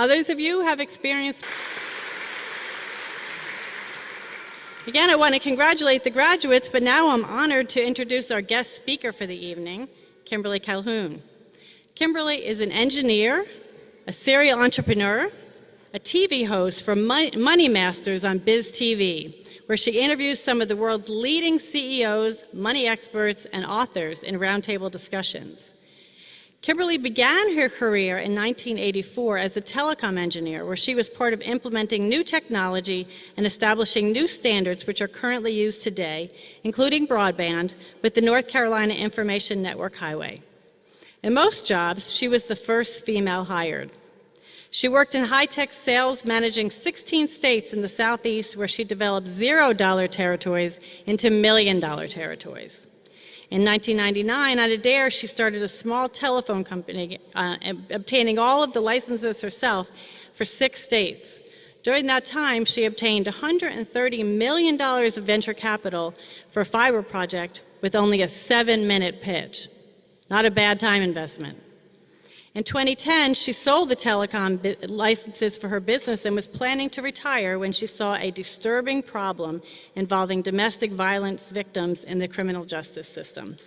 Others of you have experienced. Again, I want to congratulate the graduates, but now I'm honored to introduce our guest speaker for the evening, Kimberly Calhoun. Kimberly is an engineer, a serial entrepreneur, a TV host for Money Masters on Biz TV, where she interviews some of the world's leading CEOs, money experts, and authors in roundtable discussions. Kimberly began her career in 1984 as a telecom engineer, where she was part of implementing new technology and establishing new standards which are currently used today, including broadband, with the North Carolina Information Network Highway. In most jobs, she was the first female hired. She worked in high-tech sales, managing 16 states in the Southeast, where she developed $0 territories into million-dollar territories. In 1999, on a dare, she started a small telephone company, obtaining all of the licenses herself for 6 states. During that time, she obtained $130 million of venture capital for a fiber project with only a 7-minute pitch. Not a bad time investment. In 2010, she sold the telecom licenses for her business and was planning to retire when she saw a disturbing problem involving domestic violence victims in the criminal justice system.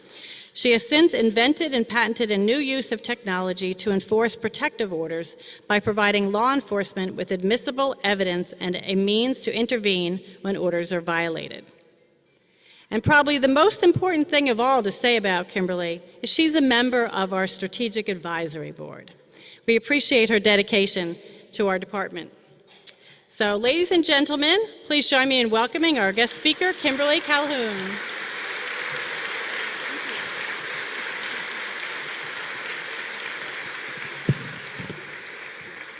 She has since invented and patented a new use of technology to enforce protective orders by providing law enforcement with admissible evidence and a means to intervene when orders are violated. And probably the most important thing of all to say about Kimberly is she's a member of our Strategic Advisory Board. We appreciate her dedication to our department. So, ladies and gentlemen, please join me in welcoming our guest speaker, Kimberly Calhoun.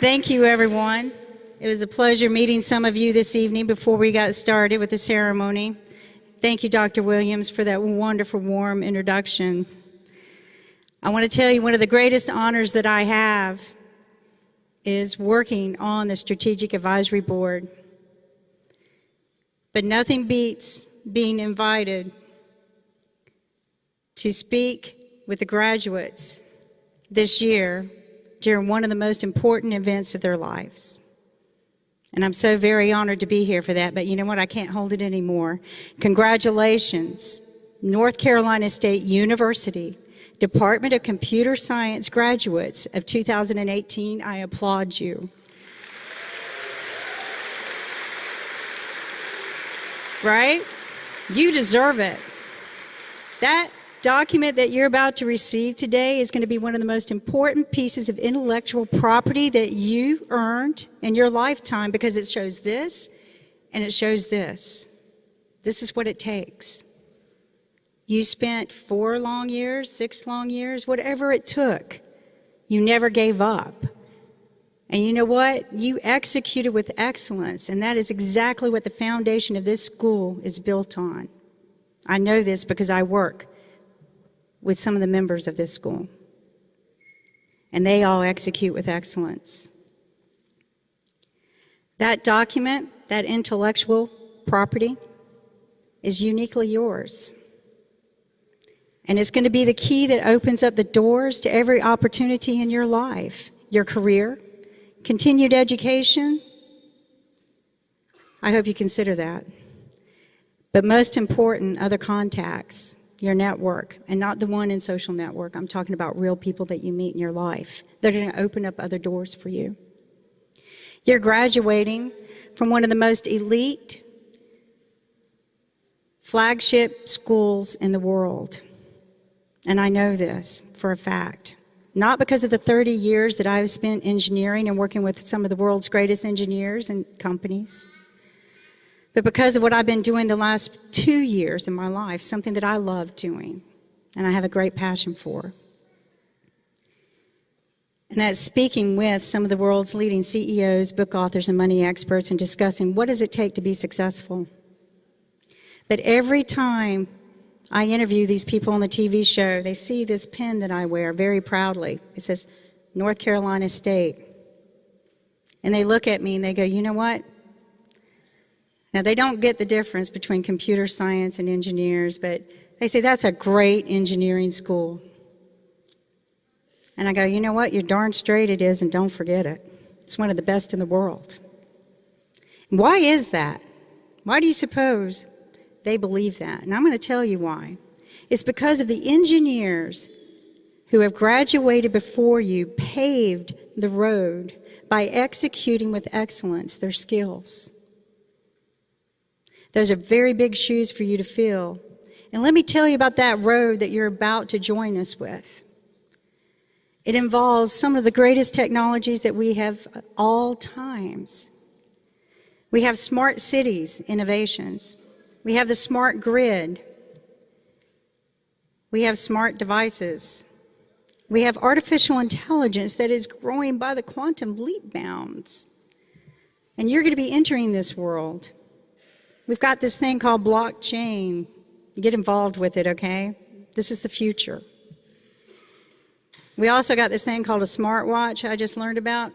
Thank you, everyone. It was a pleasure meeting some of you this evening before we got started with the ceremony. Thank you, Dr. Williams, for that wonderful, warm introduction. I want to tell you one of the greatest honors that I have is working on the Strategic Advisory Board. But nothing beats being invited to speak with the graduates this year during one of the most important events of their lives. And I'm so very honored to be here for that, but you know what? I can't hold it anymore. Congratulations, North Carolina State University, Department of Computer Science graduates of 2018. I applaud you. Right? You deserve it. That document that you're about to receive today is going to be one of the most important pieces of intellectual property that you earned in your lifetime, because it shows this and it shows this. This is what it takes. You spent 4 long years, 6 long years, whatever it took. You never gave up. And you know what? You executed with excellence, and that is exactly what the foundation of this school is built on. I know this because I work with some of the members of this school, and they all execute with excellence. That document, that intellectual property, is uniquely yours. And it's going to be the key that opens up the doors to every opportunity in your life, your career, continued education. I hope you consider that. But most important, other contacts, your network, and not the one in social network. I'm talking about real people that you meet in your life. They're going to open up other doors for you. You're graduating from one of the most elite flagship schools in the world. And I know this for a fact. Not because of the 30 years that I've spent engineering and working with some of the world's greatest engineers and companies, but because of what I've been doing the last 2 years in my life, something that I love doing and I have a great passion for. And that's speaking with some of the world's leading CEOs, book authors, and money experts and discussing what does it take to be successful. But every time I interview these people on the TV show, they see this pin that I wear very proudly. It says, North Carolina State. And they look at me and they go, you know what? Now, they don't get the difference between computer science and engineers, but they say, that's a great engineering school. And I go, you know what? You're darn straight it is, and don't forget it. It's one of the best in the world. Why is that? Why do you suppose they believe that? And I'm going to tell you why. It's because of the engineers who have graduated before you paved the road by executing with excellence their skills. Those are very big shoes for you to fill. And let me tell you about that road that you're about to join us with. It involves some of the greatest technologies that we have at all times. We have smart cities innovations. We have the smart grid. We have smart devices. We have artificial intelligence that is growing by the quantum leap bounds. And you're going to be entering this world. We've got this thing called blockchain. Get involved with it, okay? This is the future. We also got this thing called a smartwatch I just learned about.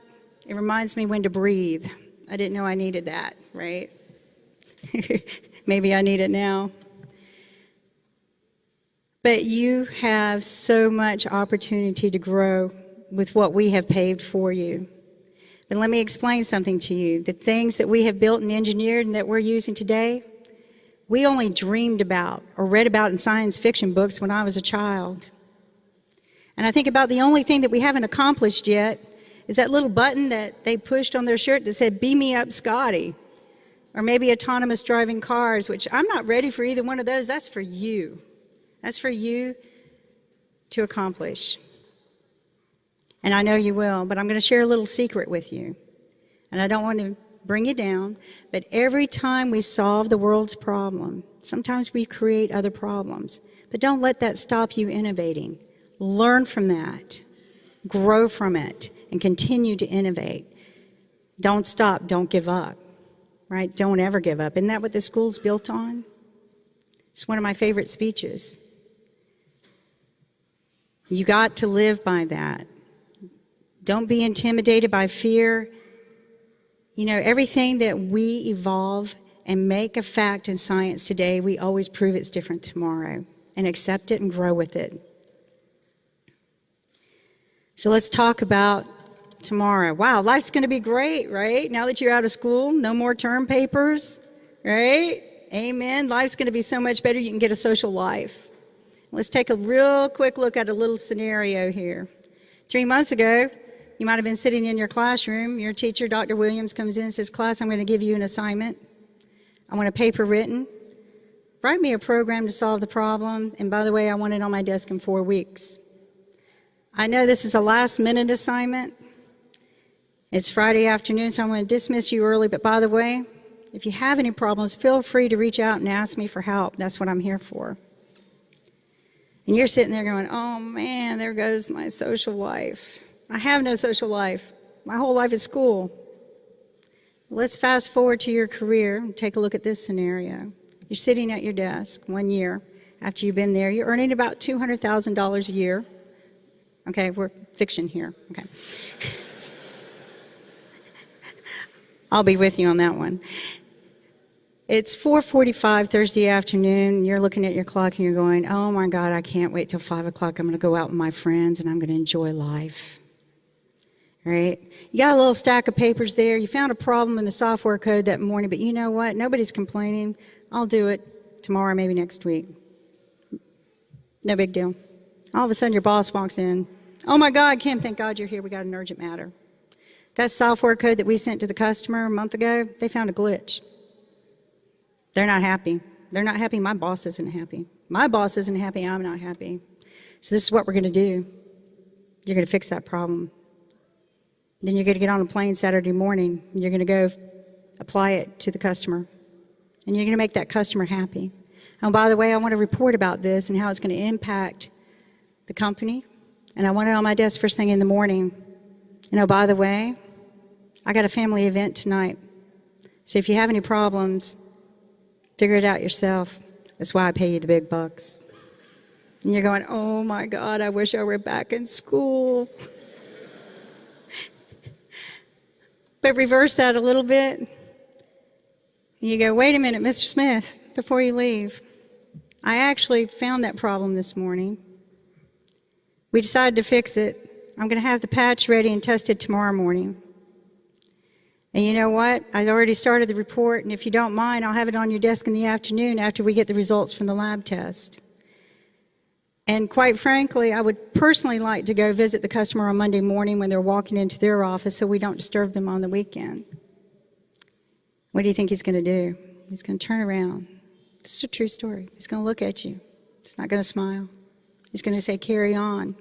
It reminds me when to breathe. I didn't know I needed that, right? Maybe I need it now. But you have so much opportunity to grow with what we have paved for you. But let me explain something to you. The things that we have built and engineered and that we're using today, we only dreamed about or read about in science fiction books when I was a child. And I think about the only thing that we haven't accomplished yet is that little button that they pushed on their shirt that said, "Beam me up, Scotty." Or maybe autonomous driving cars, which I'm not ready for either one of those. That's for you. That's for you to accomplish. And I know you will, but I'm going to share a little secret with you. And I don't want to bring you down, but every time we solve the world's problem, sometimes we create other problems. But don't let that stop you innovating. Learn from that. Grow from it and continue to innovate. Don't stop. Don't give up. Right? Don't ever give up. Isn't that what this school's built on? It's one of my favorite speeches. You got to live by that. Don't be intimidated by fear. You know, everything that we evolve and make a fact in science today, we always prove it's different tomorrow. And accept it and grow with it. So let's talk about tomorrow. Wow, life's going to be great, right? Now that you're out of school, no more term papers, right? Amen. Life's going to be so much better. You can get a social life. Let's take a real quick look at a little scenario here. 3 months ago, you might have been sitting in your classroom. Your teacher, Dr. Williams, comes in and says, "Class, I'm going to give you an assignment. I want a paper written. Write me a program to solve the problem. And by the way, I want it on my desk in 4 weeks." I know this is a last-minute assignment. It's Friday afternoon, so I'm going to dismiss you early. But by the way, if you have any problems, feel free to reach out and ask me for help. That's what I'm here for. And you're sitting there going, "Oh, man, there goes my social life. I have no social life. My whole life is school." Let's fast forward to your career and take a look at this scenario. You're sitting at your desk 1 year after you've been there. You're earning about $200,000 a year. Okay, we're fiction here. Okay. I'll be with you on that one. It's 4:45 Thursday afternoon. You're looking at your clock and you're going, "Oh my God, I can't wait till 5 o'clock. I'm going to go out with my friends and I'm going to enjoy life." Right? You got a little stack of papers there. You found a problem in the software code that morning, but you know what? Nobody's complaining. I'll do it tomorrow, maybe next week. No big deal. All of a sudden, your boss walks in. "Oh my God, Kim, thank God you're here. We got an urgent matter. That software code that we sent to the customer a month ago, they found a glitch. They're not happy. They're not happy. My boss isn't happy. My boss isn't happy. I'm not happy. So this is what we're going to do. You're going to fix that problem. Then you're going to get on a plane Saturday morning. And you're going to go apply it to the customer. And you're going to make that customer happy. And by the way, I want to report about this and how it's going to impact the company. And I want it on my desk first thing in the morning. And oh, by the way, I got a family event tonight. So if you have any problems, figure it out yourself. That's why I pay you the big bucks." And you're going, "Oh my God, I wish I were back in school." But reverse that a little bit. And you go, wait a minute, Mr. Smith, before you leave. I actually found that problem this morning. We decided to fix it. I'm going to have the patch ready and tested tomorrow morning. And you know what? I already started the report, and if you don't mind, I'll have it on your desk in the afternoon after we get the results from the lab test. And quite frankly, I would personally like to go visit the customer on Monday morning when they're walking into their office so we don't disturb them on the weekend. What do you think he's going to do? He's going to turn around. This is a true story. He's going to look at you. He's not going to smile. He's going to say, carry on.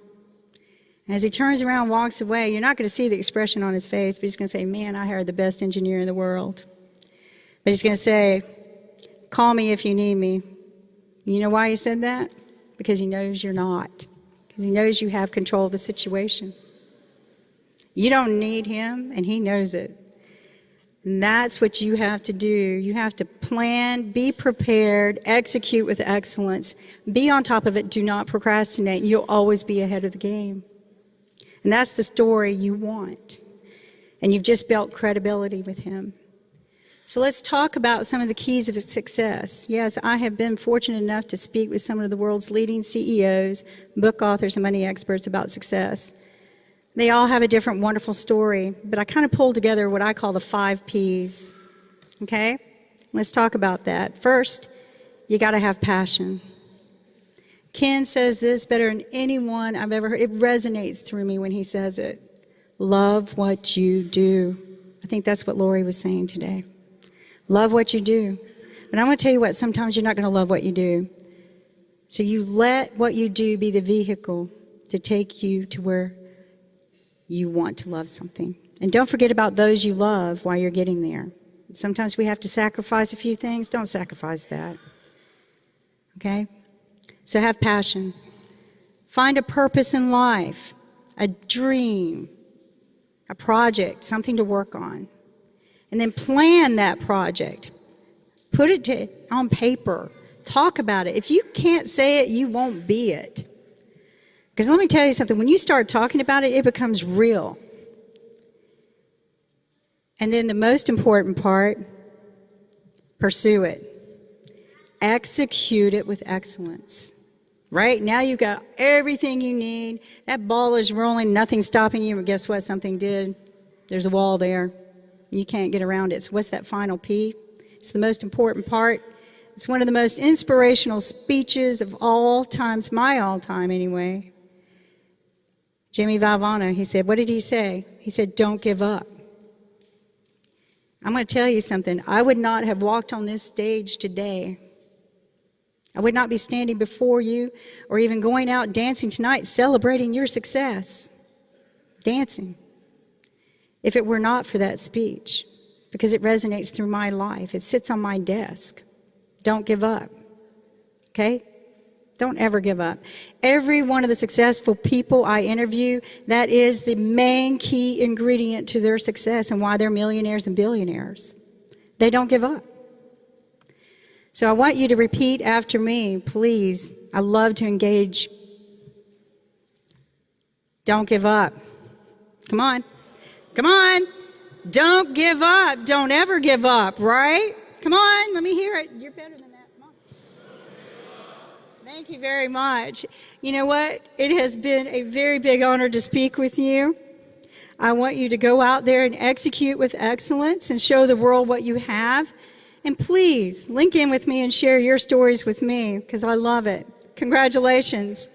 As he turns around and walks away, you're not going to see the expression on his face, but he's going to say, man, I hired the best engineer in the world. But he's going to say, call me if you need me. You know why he said that? Because he knows you're not. Because he knows you have control of the situation. You don't need him, and he knows it. And that's what you have to do. You have to plan, be prepared, execute with excellence, be on top of it, do not procrastinate, and you'll always be ahead of the game. And that's the story you want. And you've just built credibility with him. So let's talk about some of the keys of success. Yes, I have been fortunate enough to speak with some of the world's leading CEOs, book authors, and money experts about success. They all have a different wonderful story, but I kind of pulled together what I call the 5 Ps. Okay? Let's talk about that. First, you got to have passion. Ken says this better than anyone I've ever heard. It resonates through me when he says it. Love what you do. I think that's what Lori was saying today. Love what you do. But I'm going to tell you what, sometimes you're not going to love what you do. So you let what you do be the vehicle to take you to where you want to love something. And don't forget about those you love while you're getting there. Sometimes we have to sacrifice a few things. Don't sacrifice that. Okay? So have passion. Find a purpose in life, a dream, a project, something to work on. And then plan that project. Put it on paper. Talk about it. If you can't say it, you won't be it. Because let me tell you something, when you start talking about it, it becomes real. And then the most important part, pursue it. Execute it with excellence. Right? Now you've got everything you need. That ball is rolling, nothing's stopping you, but guess what? Something did. There's a wall there. You can't get around it. So what's that final P? It's the most important part. It's one of the most inspirational speeches of all times, my all time anyway. Jimmy Valvano, he said, what did he say? He said, don't give up. I'm going to tell you something. I would not have walked on this stage today. I would not be standing before you or even going out dancing tonight celebrating your success. Dancing. If it were not for that speech, because it resonates through my life. It sits on my desk. Don't give up. Okay? Don't ever give up. Every one of the successful people I interview, that is the main key ingredient to their success and why they're millionaires and billionaires. They don't give up. So I want you to repeat after me, please. I love to engage. Don't give up. Come on. Come on. Don't give up. Don't ever give up, right? Come on. Let me hear it. You're better than that. Come on. Thank you very much. You know what? It has been a very big honor to speak with you. I want you to go out there and execute with excellence and show the world what you have. And please, link in with me and share your stories with me because I love it. Congratulations.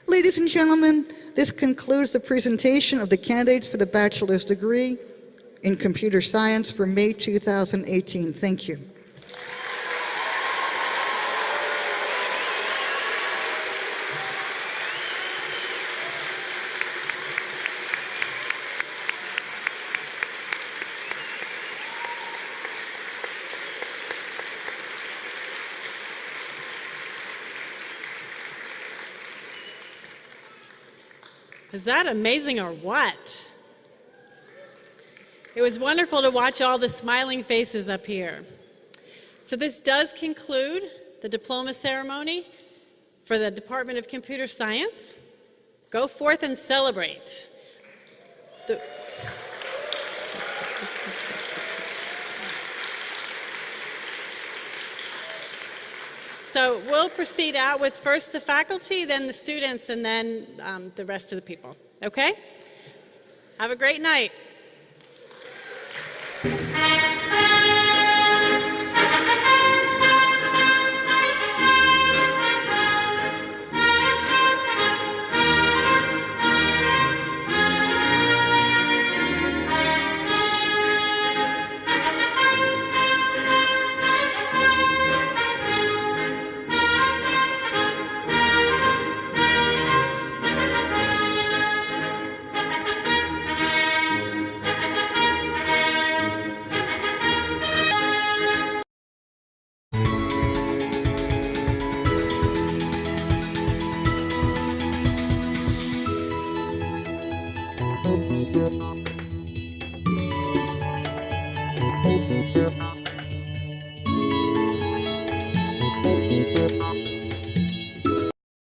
Ladies and gentlemen, this concludes the presentation of the candidates for the bachelor's degree in computer science for May 2018. Thank you. Is that amazing or what? It was wonderful to watch all the smiling faces up here. So this does conclude the diploma ceremony for the Department of Computer Science. Go forth and celebrate. So we'll proceed out with first the faculty, then the students, and then the rest of the people. Okay? Have a great night.